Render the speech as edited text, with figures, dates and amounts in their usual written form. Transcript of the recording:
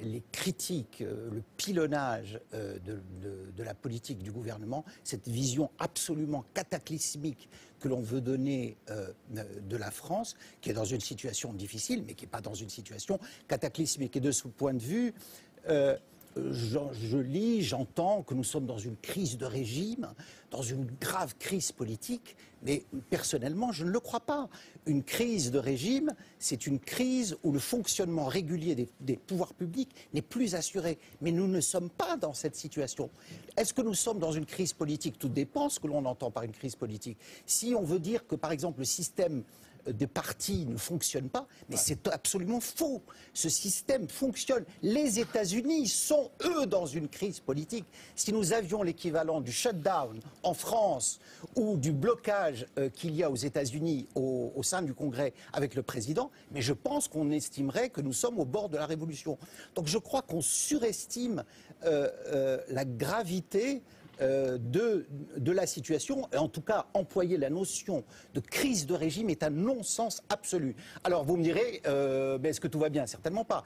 les critiques, le pilonnage de la politique du gouvernement, cette vision absolument cataclysmique que l'on veut donner de la France, qui est dans une situation difficile, mais qui n'est pas dans une situation cataclysmique. Et de ce point de vue, je lis, j'entends que nous sommes dans une crise de régime, dans une grave crise politique, mais personnellement, je ne le crois pas. Une crise de régime, c'est une crise où le fonctionnement régulier des pouvoirs publics n'est plus assuré. Mais nous ne sommes pas dans cette situation. Est-ce que nous sommes dans une crise politique? Tout dépend ce que l'on entend par une crise politique. Si on veut dire que, par exemple, le système des partis ne fonctionne pas, mais c'est absolument faux. Ce système fonctionne. Les États-Unis sont, eux, dans une crise politique. Si nous avions l'équivalent du shutdown en France ou du blocage qu'il y a aux États-Unis au sein du Congrès avec le président, mais je pense qu'on estimerait que nous sommes au bord de la révolution. Donc je crois qu'on surestime la gravité de la situation, et en tout cas employer la notion de crise de régime est un non-sens absolu. Alors vous me direz, mais est-ce que tout va bien? Certainement pas.